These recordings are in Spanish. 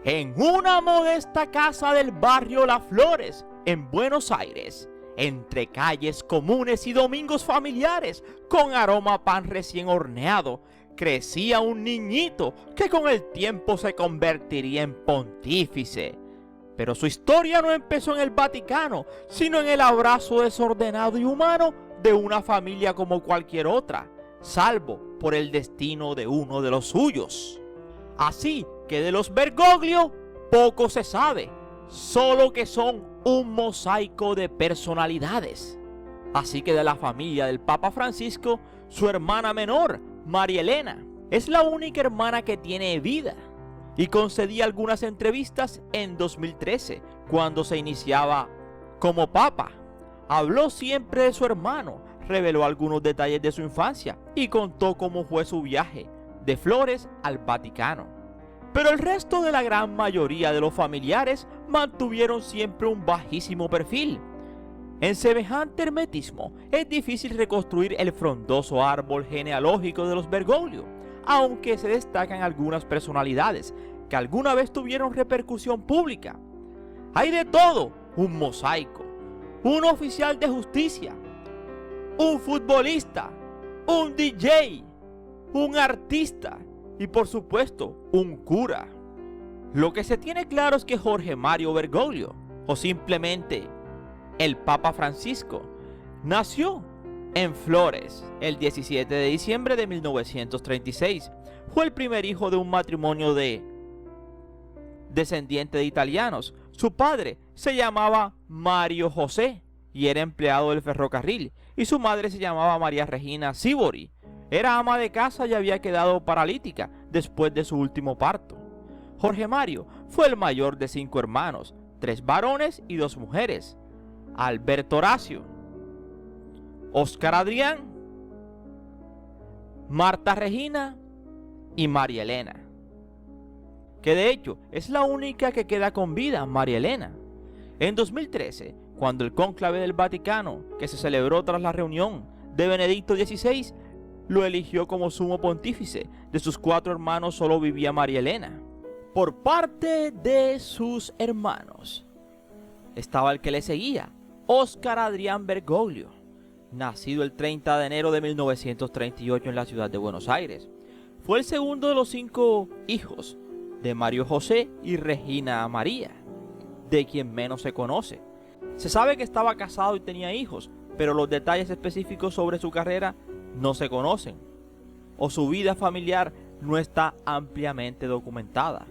En una modesta casa del barrio Las Flores, en Buenos Aires, entre calles comunes y domingos familiares, con aroma a pan recién horneado, crecía un niñito que con el tiempo se convertiría en pontífice. Pero su historia no empezó en el Vaticano, sino en el abrazo desordenado y humano de una familia como cualquier otra, salvo por el destino de uno de los suyos. Así que de los Bergoglio poco se sabe, solo que son un mosaico de personalidades. Así que de la familia del Papa Francisco, su hermana menor, María Elena, es la única hermana que tiene vida. Y concedía algunas entrevistas en 2013, cuando se iniciaba como papa. Habló siempre de su hermano, reveló algunos detalles de su infancia y contó cómo fue su viaje de Flores al Vaticano. Pero el resto de la gran mayoría de los familiares mantuvieron siempre un bajísimo perfil. En semejante hermetismo es difícil reconstruir el frondoso árbol genealógico de los Bergoglio, aunque se destacan algunas personalidades que alguna vez tuvieron repercusión pública. Hay de todo: un mosaico, un oficial de justicia, un futbolista, un DJ, un artista y por supuesto un cura. Lo que se tiene claro es que Jorge Mario Bergoglio, o simplemente el Papa Francisco, nació en Flores el 17 de diciembre de 1936. Fue el primer hijo de un matrimonio descendiente de italianos. Su padre se llamaba Mario José y era empleado del ferrocarril, y su madre se llamaba María Regina Sibori. Era ama de casa y había quedado paralítica después de su último parto. Jorge Mario fue el mayor de 5 hermanos, 3 varones y 2 mujeres: Alberto Horacio, Óscar Adrián, Marta Regina y María Elena, que de hecho es la única que queda con vida, María Elena. En 2013, cuando el cónclave del Vaticano, que se celebró tras la reunión de Benedicto XVI, lo eligió como sumo pontífice, de sus 4 hermanos solo vivía María Elena. Por parte de sus hermanos estaba el que le seguía, Óscar Adrián Bergoglio, nacido el 30 de enero de 1938 en la ciudad de Buenos Aires. Fue el segundo de los 5 hijos de Mario José y Regina María, de quien menos se conoce. Se sabe que estaba casado y tenía hijos, pero los detalles específicos sobre su carrera no se conocen, o su vida familiar no está ampliamente documentada.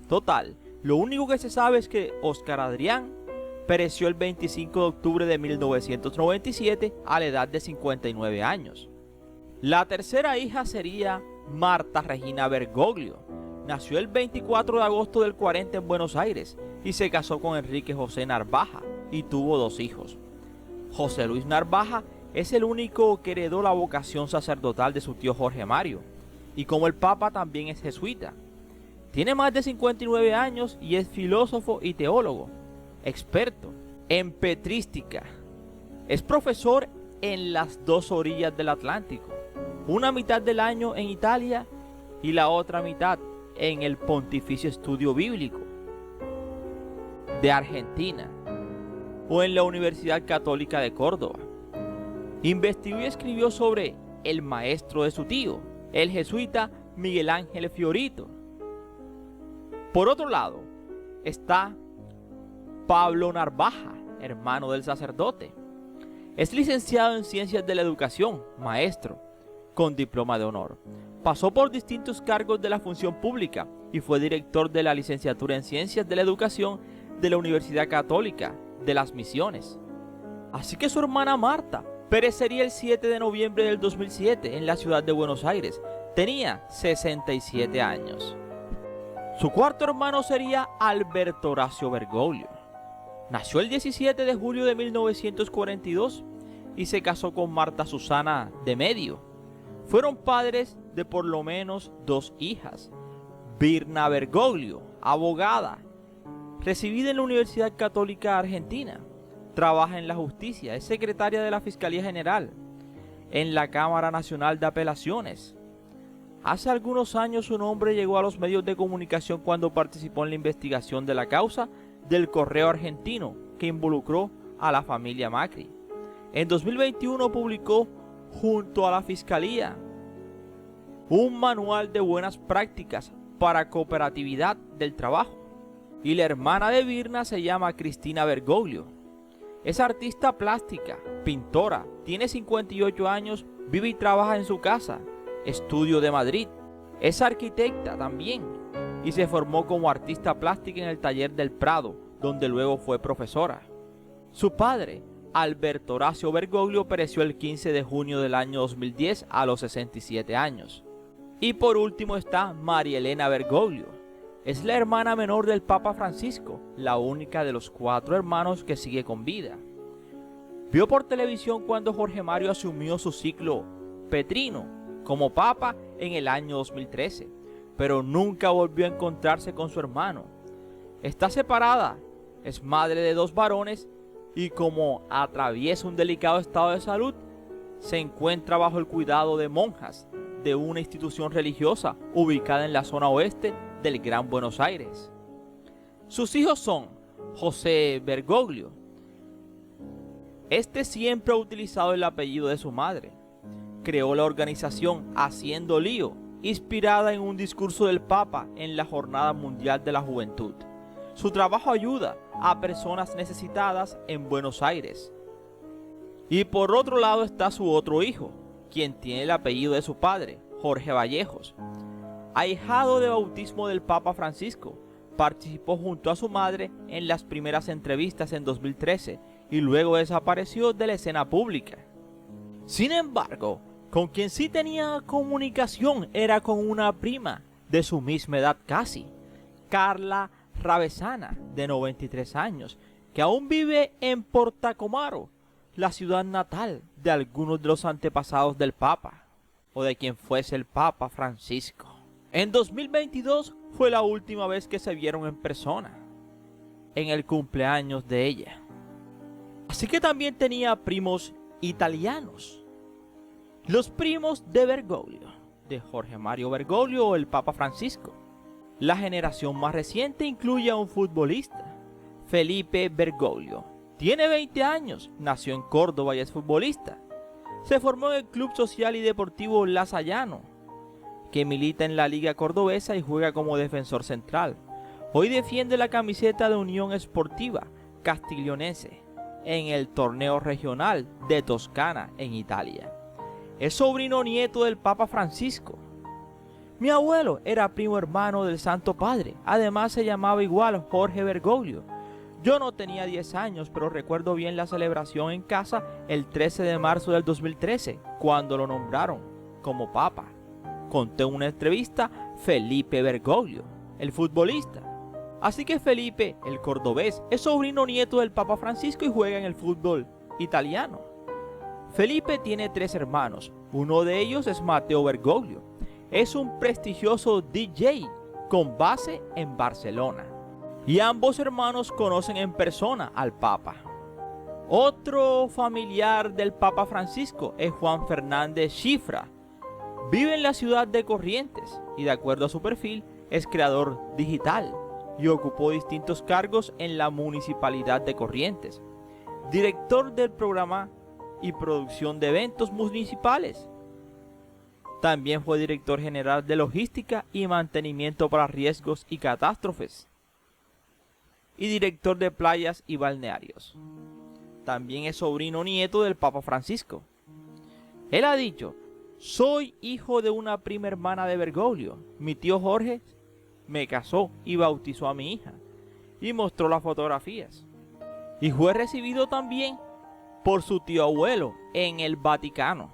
Total, lo único que se sabe es que Óscar Adrián pereció el 25 de octubre de 1997 a la edad de 59 años. La tercera hija sería Marta Regina Bergoglio. Nació el 24 de agosto del 40 en Buenos Aires y se casó con Enrique José Narvaja y tuvo 2 hijos. José Luis Narvaja es el único que heredó la vocación sacerdotal de su tío Jorge Mario, y como el Papa también es jesuita. Tiene más de 59 años y es filósofo y teólogo, experto en petrística. Es profesor en las 2 orillas del Atlántico, una mitad del año en Italia y la otra mitad en el Pontificio Estudio Bíblico de Argentina o en la Universidad Católica de Córdoba. Investigó y escribió sobre el maestro de su tío, el jesuita Miguel Ángel Fiorito. Por otro lado está Pablo Narvaja, hermano del sacerdote. Es licenciado en Ciencias de la Educación, maestro, con diploma de honor. Pasó por distintos cargos de la función pública y fue director de la licenciatura en Ciencias de la Educación de la Universidad Católica de las Misiones. Así que su hermana Marta perecería el 7 de noviembre del 2007 en la ciudad de Buenos Aires. Tenía 67 años. Su cuarto hermano sería Alberto Horacio Bergoglio. Nació el 17 de julio de 1942 y se casó con Marta Susana de Medio. Fueron padres de por lo menos 2 hijas. Birna Bergoglio, abogada, recibida en la Universidad Católica Argentina. Trabaja en la justicia, es secretaria de la Fiscalía General, en la Cámara Nacional de Apelaciones. Hace algunos años su nombre llegó a los medios de comunicación cuando participó en la investigación de la causa del correo argentino que involucró a la familia Macri. En 2021 publicó junto a la Fiscalía un manual de buenas prácticas para cooperatividad del trabajo. Y la hermana de Virna se llama Cristina Bergoglio. Es artista plástica, pintora, tiene 58 años, vive y trabaja en su casa, estudio de Madrid. Es arquitecta también y se formó como artista plástica en el taller del Prado, donde luego fue profesora. Su padre, Alberto Horacio Bergoglio, pereció el 15 de junio del año 2010 a los 67 años. Y por último está María Elena Bergoglio. Es la hermana menor del Papa Francisco, la única de los 4 hermanos que sigue con vida. Vio por televisión cuando Jorge Mario asumió su ciclo petrino como Papa en el año 2013, pero nunca volvió a encontrarse con su hermano. Está separada, es madre de 2 varones y como atraviesa un delicado estado de salud, se encuentra bajo el cuidado de monjas de una institución religiosa ubicada en la zona oeste del Gran Buenos Aires. Sus hijos son José Bergoglio. Este siempre ha utilizado el apellido de su madre. Creó la organización Haciendo Lío, inspirada en un discurso del Papa en la Jornada Mundial de la Juventud. Su trabajo ayuda a personas necesitadas en Buenos Aires. Y por otro lado está su otro hijo, quien tiene el apellido de su padre, Jorge Vallejos. Ahijado de bautismo del Papa Francisco, participó junto a su madre en las primeras entrevistas en 2013 y luego desapareció de la escena pública. Sin embargo, con quien sí tenía comunicación era con una prima de su misma edad casi, Carla Ravesana, de 93 años, que aún vive en Portacomaro, la ciudad natal de algunos de los antepasados del Papa, o de quien fuese el Papa Francisco. En 2022 fue la última vez que se vieron en persona, en el cumpleaños de ella. Así que también tenía primos italianos. Los primos de Bergoglio, de Jorge Mario Bergoglio o el Papa Francisco. La generación más reciente incluye a un futbolista, Felipe Bergoglio. Tiene 20 años, nació en Córdoba y es futbolista. Se formó en el Club Social y Deportivo Lasallano, que milita en la Liga Cordobesa y juega como defensor central. Hoy defiende la camiseta de Unión Sportiva Castiglionese en el torneo regional de Toscana en Italia. Es sobrino nieto del Papa Francisco. Mi abuelo era primo hermano del Santo Padre, además se llamaba igual Jorge Bergoglio. Yo no tenía 10 años, pero recuerdo bien la celebración en casa el 13 de marzo del 2013, cuando lo nombraron como Papa. Contó en una entrevista Felipe Bergoglio, el futbolista. Así que Felipe, el cordobés, es sobrino nieto del Papa Francisco y juega en el fútbol italiano. Felipe tiene 3 hermanos, uno de ellos es Mateo Bergoglio. Es un prestigioso DJ con base en Barcelona. Y ambos hermanos conocen en persona al Papa. Otro familiar del Papa Francisco es Juan Fernández Cifra. Vive en la ciudad de Corrientes y de acuerdo a su perfil es creador digital y ocupó distintos cargos en la Municipalidad de Corrientes. Director del programa y producción de eventos municipales. También fue director general de logística y mantenimiento para riesgos y catástrofes. Y director de playas y balnearios. También es sobrino nieto del Papa Francisco. Él ha dicho: soy hijo de una prima hermana de Bergoglio. Mi tío Jorge me casó y bautizó a mi hija. Y mostró las fotografías. Y fue recibido también por su tío abuelo en el Vaticano.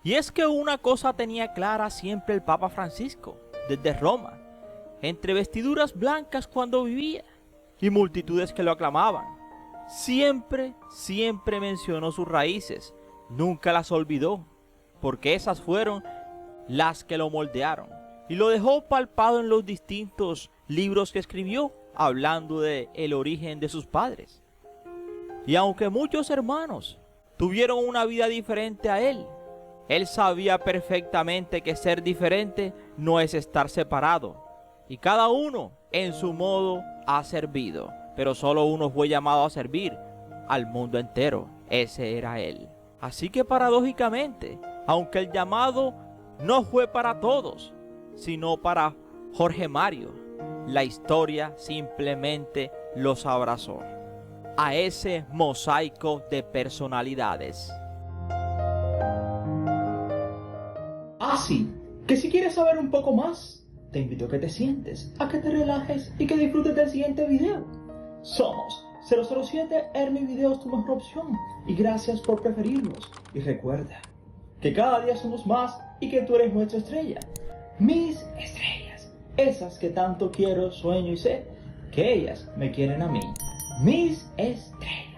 Y es que una cosa tenía clara siempre el Papa Francisco, desde Roma, entre vestiduras blancas cuando vivía y multitudes que lo aclamaban. Siempre mencionó sus raíces, nunca las olvidó, porque esas fueron las que lo moldearon. Y lo dejó palpado en los distintos libros que escribió, hablando de el origen de sus padres. Y aunque muchos hermanos tuvieron una vida diferente a él, Él sabía perfectamente que ser diferente no es estar separado, y cada uno en su modo ha servido, pero solo uno fue llamado a servir al mundo entero. Ese era él. Así que paradójicamente, aunque el llamado no fue para todos, sino para Jorge Mario, la historia simplemente los abrazó a ese mosaico de personalidades. Así que si quieres saber un poco más, te invito a que te sientes, a que te relajes y que disfrutes del siguiente video. Somos 007 Ernie Videos, tu mejor opción, y gracias por preferirnos. Y recuerda que cada día somos más y que tú eres nuestra estrella. Mis estrellas, esas que tanto quiero, sueño y sé que ellas me quieren a mí. Mis estrellas.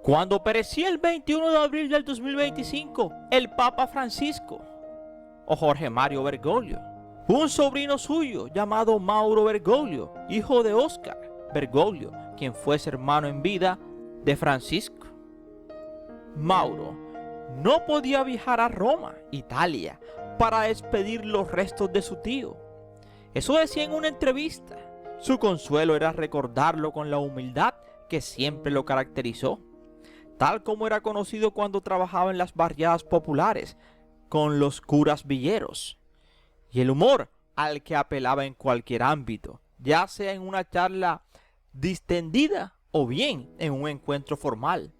Cuando perecía el 21 de abril del 2025, el Papa Francisco, o Jorge Mario Bergoglio, un sobrino suyo llamado Mauro Bergoglio, hijo de Oscar Bergoglio, quien fuese hermano en vida de Francisco. Mauro no podía viajar a Roma, Italia, para despedir los restos de su tío. Eso decía en una entrevista. Su consuelo era recordarlo con la humildad que siempre lo caracterizó, tal como era conocido cuando trabajaba en las barriadas populares con los curas villeros, y el humor al que apelaba en cualquier ámbito, ya sea en una charla distendida o bien en un encuentro formal.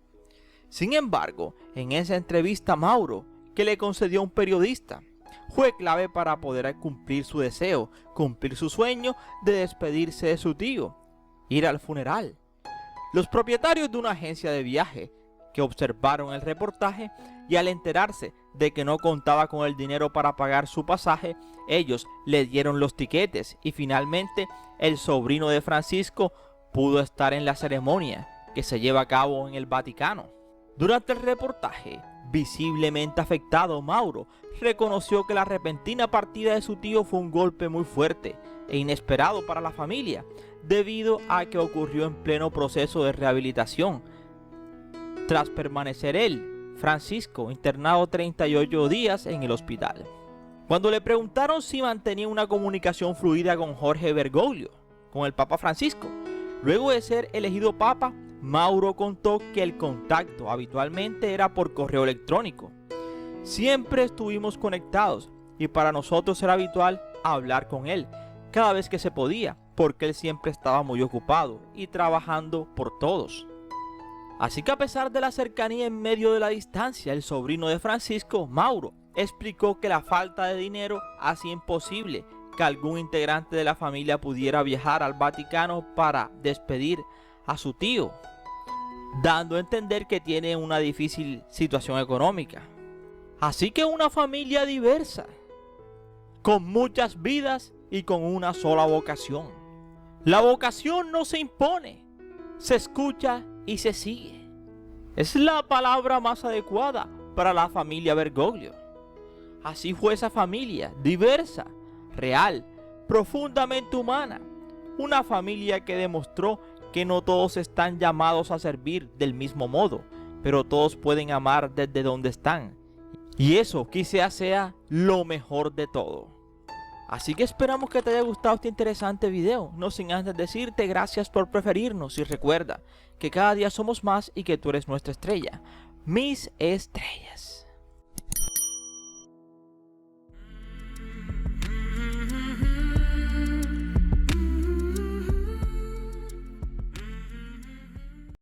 Sin embargo, en esa entrevista Mauro, que le concedió un periodista, fue clave para poder cumplir su deseo, cumplir su sueño de despedirse de su tío, ir al funeral. Los propietarios de una agencia de viaje que observaron el reportaje y al enterarse de que no contaba con el dinero para pagar su pasaje, ellos le dieron los tiquetes y finalmente el sobrino de Francisco pudo estar en la ceremonia que se lleva a cabo en el Vaticano. Durante el reportaje, visiblemente afectado, Mauro reconoció que la repentina partida de su tío fue un golpe muy fuerte e inesperado para la familia, debido a que ocurrió en pleno proceso de rehabilitación, tras permanecer él, Francisco, internado 38 días en el hospital. Cuando le preguntaron si mantenía una comunicación fluida con Jorge Bergoglio, con el Papa Francisco, luego de ser elegido Papa, Mauro contó que el contacto habitualmente era por correo electrónico. Siempre estuvimos conectados y para nosotros era habitual hablar con él cada vez que se podía, porque él siempre estaba muy ocupado y trabajando por todos. Así que a pesar de la cercanía en medio de la distancia, el sobrino de Francisco, Mauro, explicó que la falta de dinero hacía imposible que algún integrante de la familia pudiera viajar al Vaticano para despedir a su tío, dando a entender que tiene una difícil situación económica. Así que una familia diversa, con muchas vidas y con una sola vocación. La vocación no se impone, se escucha y se sigue. Es la palabra más adecuada para la familia Bergoglio. Así fue esa familia, diversa, real, profundamente humana. Una familia que demostró que no todos están llamados a servir del mismo modo, pero todos pueden amar desde donde están. Y eso quizás sea lo mejor de todo. Así que esperamos que te haya gustado este interesante video, no sin antes decirte gracias por preferirnos y recuerda que cada día somos más y que tú eres nuestra estrella, mis estrellas.